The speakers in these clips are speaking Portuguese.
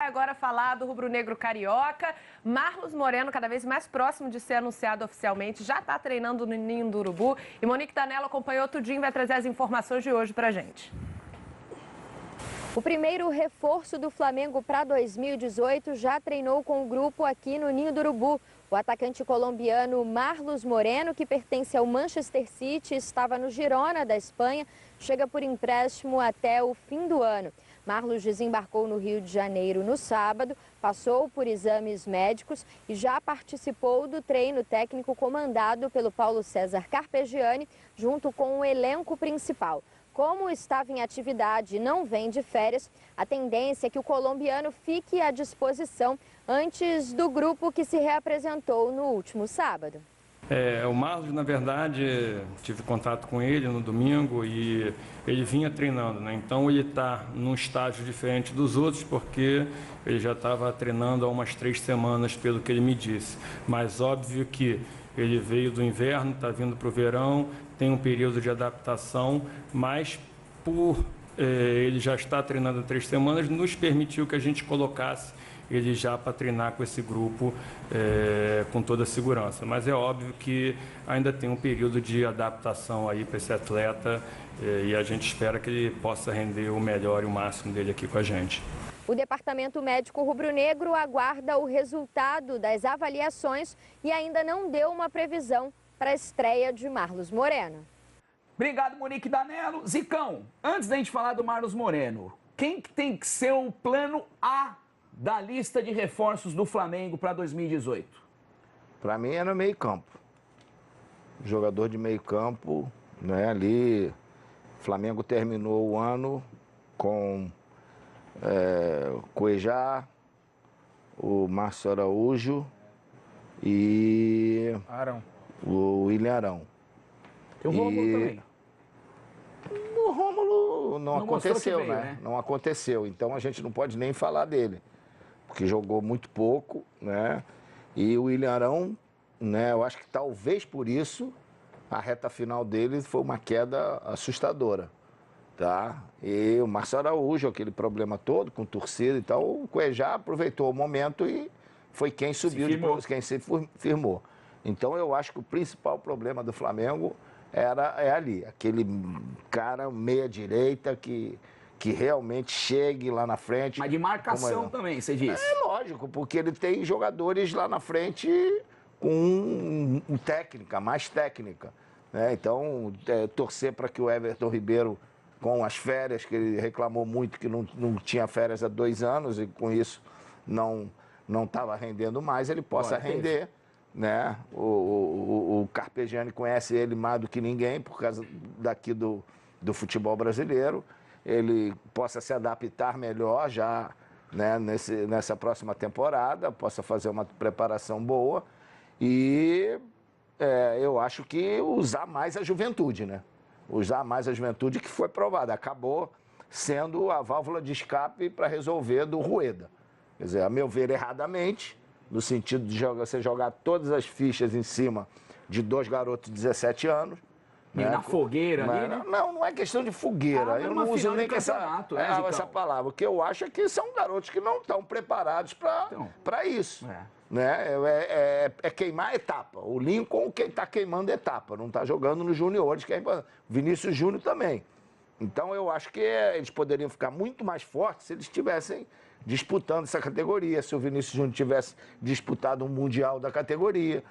Agora falar do rubro-negro carioca. Marlos Moreno, cada vez mais próximo de ser anunciado oficialmente, já está treinando no Ninho do Urubu. E Monique Danello acompanhou tudinho e vai trazer as informações de hoje pra gente. O primeiro reforço do Flamengo para 2018 já treinou com o grupo aqui no Ninho do Urubu. O atacante colombiano Marlos Moreno, que pertence ao Manchester City, estava no Girona da Espanha, chega por empréstimo até o fim do ano. Marlos desembarcou no Rio de Janeiro no sábado, passou por exames médicos e já participou do treino técnico comandado pelo Paulo César Carpegiani, junto com o elenco principal. Como estava em atividade e não vem de férias, a tendência é que o colombiano fique à disposição antes do grupo que se reapresentou no último sábado. O Marlos, na verdade, tive contato com ele no domingo e ele vinha treinando, né? Então ele está num estágio diferente dos outros porque ele já estava treinando há umas 3 semanas, pelo que ele me disse. Mas óbvio que ele veio do inverno, está vindo para o verão, tem um período de adaptação, mas por ele já está treinando há 3 semanas, nos permitiu que a gente colocasse ele já para treinar com esse grupo com toda a segurança. Mas é óbvio que ainda tem um período de adaptação aí para esse atleta e a gente espera que ele possa render o melhor e o máximo dele aqui com a gente. O Departamento Médico Rubro-Negro aguarda o resultado das avaliações e ainda não deu uma previsão para a estreia de Marlos Moreno. Obrigado, Monique Danello. Zicão, antes da gente falar do Marlos Moreno, quem que tem que ser o plano A da lista de reforços do Flamengo para 2018? Para mim é no meio campo. Jogador de meio campo, né? Ali, o Flamengo terminou o ano com Cuejá, o Márcio Araújo e o William Arão. Tem o Rômulo também. O Rômulo não aconteceu, veio, né? Não aconteceu, então a gente não pode nem falar dele, porque jogou muito pouco, né? E o William Arão, né? Eu acho que talvez por isso a reta final dele foi uma queda assustadora, tá? E o Márcio Araújo, aquele problema todo com torcida e tal, o Cuejá aproveitou o momento e foi quem subiu, quem se firmou. Então eu acho que o principal problema do Flamengo é ali, aquele cara meia-direita que realmente chegue lá na frente. Mas de marcação também, você disse. É lógico, porque ele tem jogadores lá na frente com técnica, mais técnica, né? Então, torcer para que o Everton Ribeiro, com as férias, que ele reclamou muito que não tinha férias há 2 anos e com isso não estava rendendo mais, ele possa render. Né? O Carpegiani conhece ele mais do que ninguém por causa daqui do futebol brasileiro. Ele possa se adaptar melhor já, né, nessa próxima temporada, possa fazer uma preparação boa e eu acho que usar mais a juventude, né? Usar mais a juventude que foi provada, acabou sendo a válvula de escape para resolver do Rueda. Quer dizer, a meu ver, erradamente, no sentido de você jogar todas as fichas em cima de 2 garotos de 17 anos. Meio na fogueira ali, né? Não é questão de fogueira. Eu não uso nem essa palavra. O que eu acho é que são garotos que não estão preparados para isso. Né? É queimar etapa. O Lincoln está queimando etapa, não está jogando nos juniores, que é importante. Vinícius Júnior também. Então eu acho que eles poderiam ficar muito mais fortes se eles estivessem disputando essa categoria, se o Vinícius Júnior tivesse disputado um Mundial da categoria,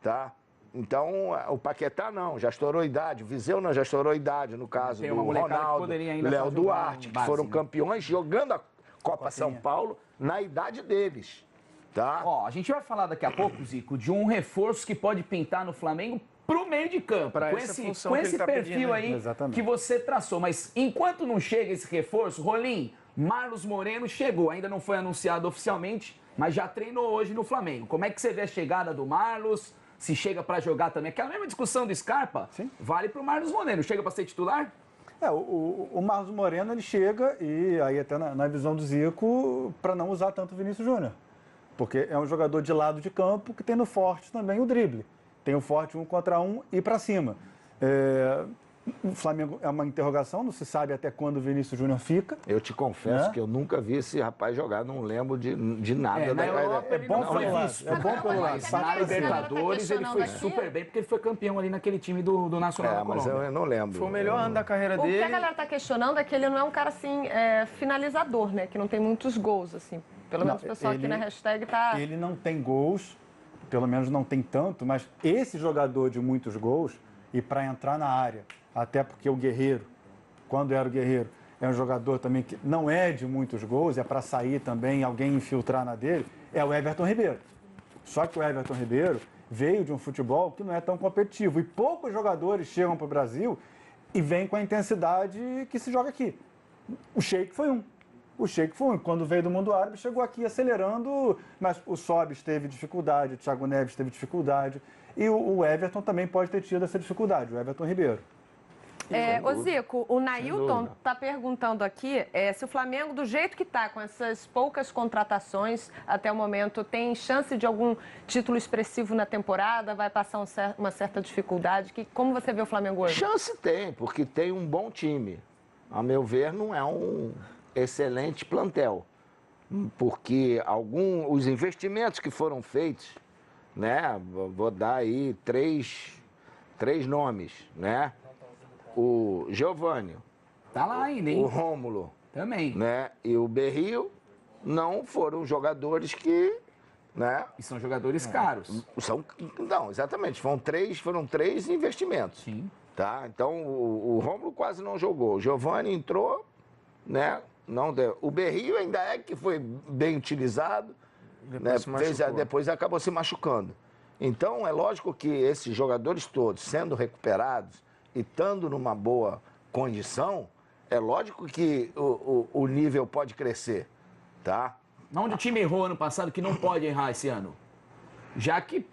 tá? Então, o Paquetá não, já estourou idade, o Viseu não, já estourou idade, no caso do Ronaldo, Léo Duarte, que foram campeões jogando a Copa São Paulo na idade deles, tá? Ó, a gente vai falar daqui a pouco, Zico, de um reforço que pode pintar no Flamengo pro meio de campo, com esse perfil aí que você traçou. Mas enquanto não chega esse reforço, Rolim, Marlos Moreno chegou, ainda não foi anunciado oficialmente, mas já treinou hoje no Flamengo. Como é que você vê a chegada do Marlos? Se chega para jogar também? Aquela mesma discussão do Scarpa, vale pro Marlos Moreno. Chega para ser titular? O Marlos Moreno, ele chega, e aí até na visão do Zico, para não usar tanto o Vinícius Júnior. Porque é um jogador de lado de campo que tem no forte também o drible. Tem o forte 1 contra 1 e para cima. O Flamengo é uma interrogação, não se sabe até quando o Vinícius Júnior fica. Eu te confesso que eu nunca vi esse rapaz jogar, não lembro de nada. Na Europa, é bom pelo lado. É bom pelo lado. Na Libertadores ele foi super bem, porque ele foi campeão ali naquele time do Nacional da Colômbia. Mas eu não lembro. Foi o melhor ano da carreira dele. O que a galera tá questionando é que ele não é um cara, assim, finalizador, né? Que não tem muitos gols, assim. Pelo menos o pessoal aqui na hashtag tá... Ele não tem gols, pelo menos não tem tanto, mas esse jogador de muitos gols, e para entrar na área, até porque o Guerreiro, quando era o Guerreiro, é um jogador também que não é de muitos gols, é para sair também, alguém infiltrar na dele, é o Everton Ribeiro. Só que o Everton Ribeiro veio de um futebol que não é tão competitivo. E poucos jogadores chegam para o Brasil e vêm com a intensidade que se joga aqui. O Sheik foi um. Quando veio do mundo árabe, chegou aqui acelerando, mas o Sobis teve dificuldade, o Thiago Neves teve dificuldade. E o Everton também pode ter tido essa dificuldade, o Everton Ribeiro. Ô Zico, o Nailton está perguntando aqui se o Flamengo, do jeito que está, com essas poucas contratações até o momento, tem chance de algum título expressivo na temporada? Vai passar uma certa dificuldade? Como você vê o Flamengo hoje? Chance tem, porque tem um bom time. A meu ver, não é um excelente plantel. Porque os investimentos que foram feitos, né? Vou dar aí três nomes, né? O Giovani. Tá lá ainda, hein? O Rômulo. Também. Né? E o Berrio não foram jogadores que... Né? E são jogadores caros. Não, exatamente. Foram três investimentos. Sim. Tá? Então, o Rômulo quase não jogou. O Giovani entrou, né? Não deu. O Berrio ainda é que foi bem utilizado. Depois acabou se machucando. Então, é lógico que esses jogadores todos, sendo recuperados e estando numa boa condição, é lógico que o nível pode crescer, tá? Onde o time errou ano passado que não pode errar esse ano? Já que,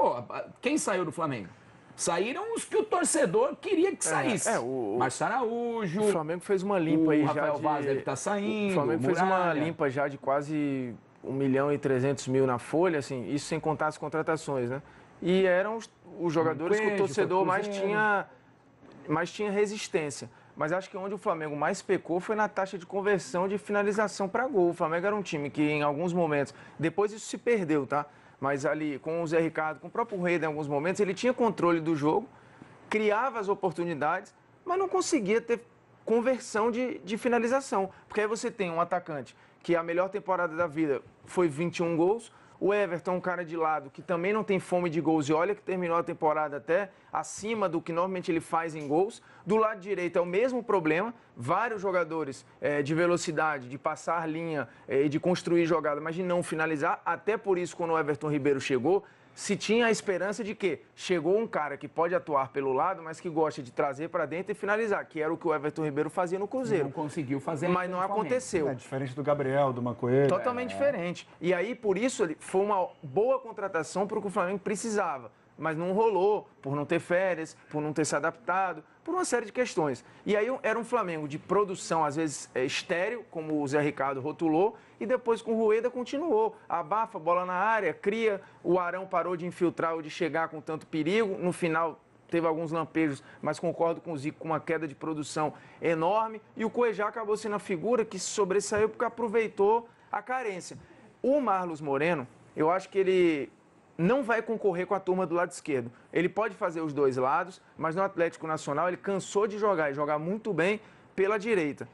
quem saiu do Flamengo? Saíram os que o torcedor queria que saísse. Márcio Araújo. O Flamengo fez uma limpa aí já. O Rafael Vaz deve estar saindo. O Flamengo fez uma limpa já de quase 1.300.000 na folha, assim, isso sem contar as contratações, né? E eram os jogadores que o torcedor mais tinha resistência. Mas acho que onde o Flamengo mais pecou foi na taxa de conversão de finalização para gol. O Flamengo era um time que em alguns momentos, depois isso se perdeu, tá? Mas ali com o Zé Ricardo, com o próprio Rei, em alguns momentos, ele tinha controle do jogo, criava as oportunidades, mas não conseguia ter conversão de finalização. Porque aí você tem um atacante que a melhor temporada da vida foi 21 gols, o Everton, um cara de lado que também não tem fome de gols, e olha que terminou a temporada até acima do que normalmente ele faz em gols. Do lado direito é o mesmo problema, vários jogadores de velocidade, de passar linha e de construir jogada, mas de não finalizar. Até por isso, quando o Everton Ribeiro chegou, se tinha a esperança de que chegou um cara que pode atuar pelo lado, mas que gosta de trazer para dentro e finalizar, que era o que o Everton Ribeiro fazia no Cruzeiro. Não conseguiu fazer. Mas não aconteceu. É diferente do Gabriel, do Mancoelho. Totalmente diferente. E aí, por isso, foi uma boa contratação para o que o Flamengo precisava. Mas não rolou, por não ter férias, por não ter se adaptado, por uma série de questões. E aí era um Flamengo de produção, às vezes, estéril, como o Zé Ricardo rotulou, e depois com o Rueda continuou. Abafa, bola na área, cria, o Arão parou de infiltrar ou de chegar com tanto perigo. No final, teve alguns lampejos, mas concordo com o Zico, com uma queda de produção enorme. E o Cuejá acabou sendo a figura que se sobressaiu porque aproveitou a carência. O Marlos Moreno, eu acho que ele não vai concorrer com a turma do lado esquerdo. Ele pode fazer os dois lados, mas no Atlético Nacional ele cansou de jogar e jogar muito bem pela direita.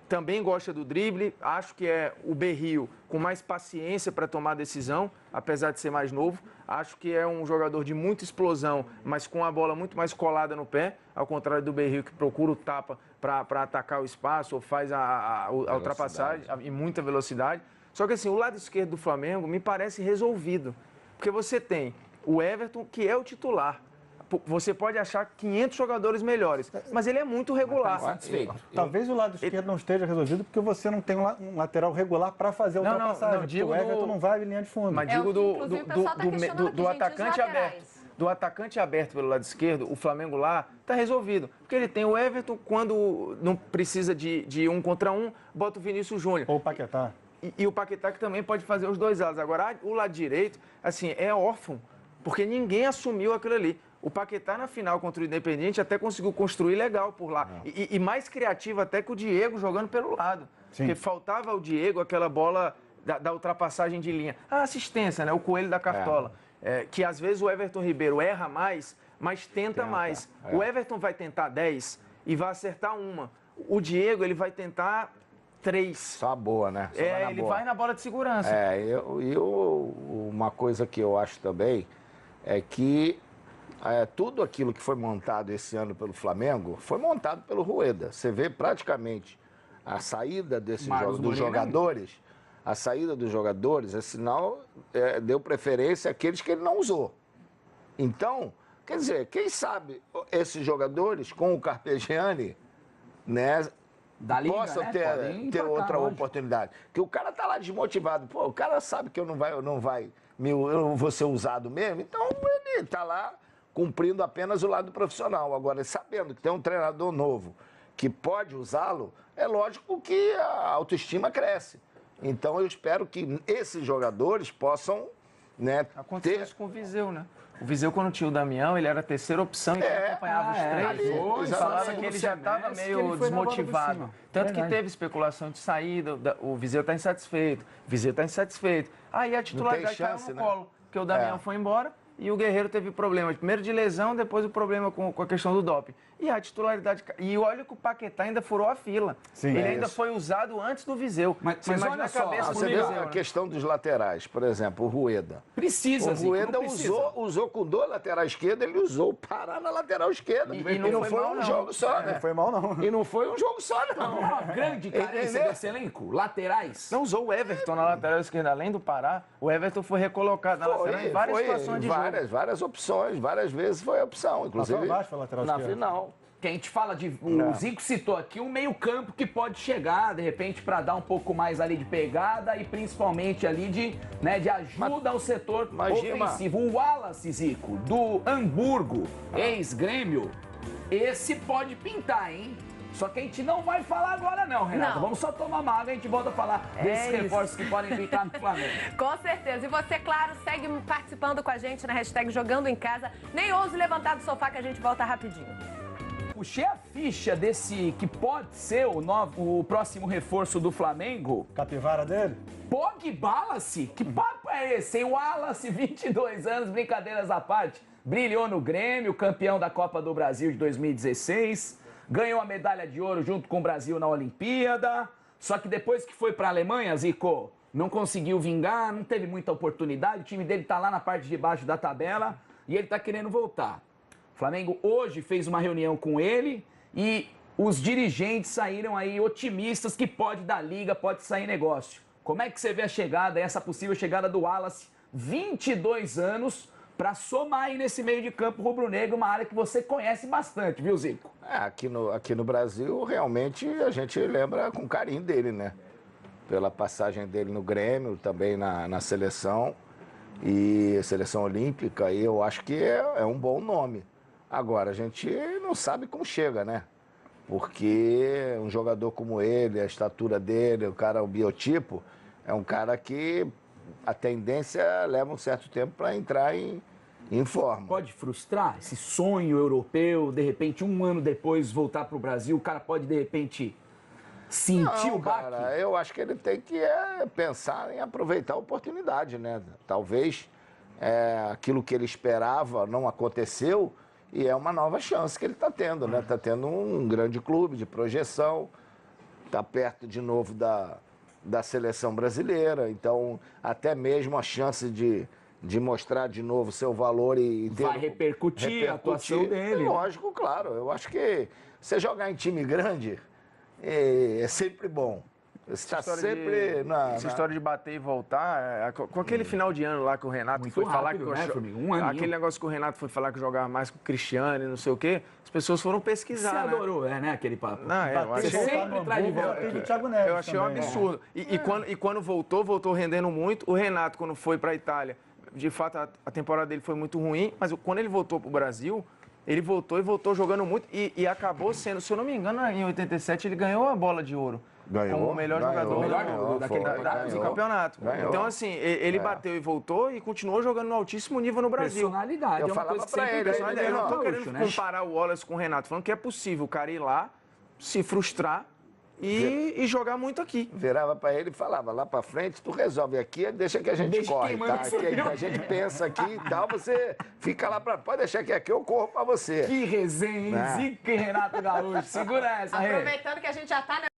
Também gosta do drible, acho que é o Berrio com mais paciência para tomar decisão, apesar de ser mais novo. Acho que é um jogador de muita explosão, mas com a bola muito mais colada no pé, ao contrário do Berrio, que procura o tapa para atacar o espaço ou faz a ultrapassagem em muita velocidade. Só que assim, o lado esquerdo do Flamengo me parece resolvido. Porque você tem o Everton, que é o titular. Você pode achar 500 jogadores melhores, mas ele é muito regular. Talvez o lado esquerdo não esteja resolvido porque você não tem um lateral regular para fazer a ultrapassagem. O Everton não vai em linha de fundo. Mas digo do atacante aberto. Do atacante aberto pelo lado esquerdo, o Flamengo lá está resolvido. Porque ele tem o Everton, quando não precisa de 1 contra 1, bota o Vinícius Júnior. Ou o Paquetá. E o Paquetá que também pode fazer os dois lados. Agora, o lado direito, assim, é órfão, porque ninguém assumiu aquilo ali. O Paquetá, na final contra o Independiente, até conseguiu construir legal por lá. E mais criativo até que o Diego jogando pelo lado. Sim. Porque faltava ao Diego aquela bola da ultrapassagem de linha. A assistência, né? O coelho da cartola. Que às vezes o Everton Ribeiro erra mais, mas tenta mais. O Everton vai tentar 10 e vai acertar uma. O Diego, ele vai tentar 3. Só a boa, né? Só ele vai na bola de segurança. Uma coisa que eu acho também é que tudo aquilo que foi montado esse ano pelo Flamengo foi montado pelo Rueda. Você vê praticamente a saída dos jogadores, é sinal, deu preferência àqueles que ele não usou. Então, quer dizer, quem sabe esses jogadores com o Carpegiani, né, possam ter outra oportunidade. Porque o cara tá lá desmotivado. Pô, o cara sabe que eu não vou ser usado mesmo, então ele tá lá cumprindo apenas o lado profissional. Agora, sabendo que tem um treinador novo que pode usá-lo, é lógico que a autoestima cresce. Então, eu espero que esses jogadores possam, né, Aconteceu isso com o Viseu, né? O Viseu, quando tinha o Damião, ele era a terceira opção e acompanhava os 3. Falava que ele já estava meio desmotivado. Tanto que teve especulação de saída, o Viseu está insatisfeito, Aí a titularidade caiu no colo, porque o Damião foi embora e o Guerreiro teve problema, primeiro de lesão, depois o problema com a questão do doping. E a titularidade... E olha que o Paquetá ainda furou a fila. Sim, ele ainda foi usado antes do Viseu. Mas olha só, você vê a questão dos laterais, por exemplo, o Rueda. Precisa, O Rueda usou com 2 lateral esquerda, ele usou o Pará na lateral esquerda. E não foi um jogo só, né? Não foi mal, não. E não foi um jogo só, não. Uma grande carência desse elenco. Laterais. Não usou o Everton na lateral esquerda, além do Pará. O Everton foi recolocado na lateral em várias situações de jogo. Várias opções, várias vezes foi a opção, inclusive na final. Que a gente fala de... O Zico citou aqui um meio-campo que pode chegar, de repente, para dar um pouco mais ali de pegada e principalmente ali de ajuda ao setor ofensivo. O Wallace, Zico, do Hamburgo, ex-Grêmio, esse pode pintar, hein? Só que a gente não vai falar agora não, Renata. Não. Vamos só tomar uma água e a gente volta a falar desses reforços que podem pintar no Flamengo. Com certeza. E você, claro, segue participando com a gente na hashtag Jogando em Casa. Nem ouse levantar do sofá que a gente volta rapidinho. Puxei a ficha desse que pode ser o próximo reforço do Flamengo. Capivara dele? Wallace? Que papo é esse, hein? Wallace, 22 anos, brincadeiras à parte. Brilhou no Grêmio, campeão da Copa do Brasil de 2016. Ganhou a medalha de ouro junto com o Brasil na Olimpíada. Só que depois que foi para a Alemanha, Zico, não conseguiu vingar, não teve muita oportunidade. O time dele tá lá na parte de baixo da tabela e ele tá querendo voltar. O Flamengo hoje fez uma reunião com ele e os dirigentes saíram aí otimistas que pode dar liga, pode sair negócio. Como é que você vê a chegada, essa possível chegada do Wallace, 22 anos, para somar aí nesse meio de campo rubro-negro, uma área que você conhece bastante, viu, Zico? Aqui no Brasil, realmente, a gente lembra com carinho dele, né? Pela passagem dele no Grêmio, também na seleção, e seleção olímpica, e eu acho que é um bom nome. Agora, a gente não sabe como chega, né? Porque um jogador como ele, a estatura dele, o biotipo, é um cara que a tendência leva um certo tempo para entrar em forma. Pode frustrar esse sonho europeu, de repente, um ano depois voltar para o Brasil, o cara pode, de repente, sentir o baque? Cara, eu acho que ele tem que pensar em aproveitar a oportunidade, né? Talvez aquilo que ele esperava não aconteceu, e é uma nova chance que ele está tendo, né? Está tendo um grande clube de projeção, está perto de novo da seleção brasileira, então até mesmo a chance de mostrar de novo seu valor e ter... Vai repercutir a atuação dele. Lógico, claro. Eu acho que você jogar em time grande é sempre bom. Está sempre Essa história de bater e voltar, com aquele final de ano lá que o Renato muito foi rápido, falar que aquele negócio que o Renato foi falar que jogava mais com o Cristiano e não sei o quê, as pessoas foram pesquisar. Você adorou, né, aquele papo? Não, eu achei sempre traz de volta. Eu achei um absurdo. E quando voltou rendendo muito. O Renato, quando foi para a Itália, de fato a temporada dele foi muito ruim, mas quando ele voltou para o Brasil, ele voltou jogando muito e acabou sendo, se eu não me engano, em 87 ele ganhou a bola de ouro. como o melhor jogador do campeonato. Ganhou. Então, assim, ele bateu e voltou e continuou jogando no altíssimo nível no Brasil. Personalidade. Eu falava pra ele. Eu não tô querendo comparar o Wallace com o Renato, falando que é possível o cara ir lá, se frustrar e jogar muito aqui. Virava pra ele e falava, lá pra frente, tu resolve aqui, deixa que a gente corre, tá? Aqui, a gente pensa aqui e tal, você fica lá pra... Pode deixar que aqui eu corro pra você. Que resenha, hein? Zica e Renato Gaúcho. Segura essa, Rê. Aproveitando que a gente já tá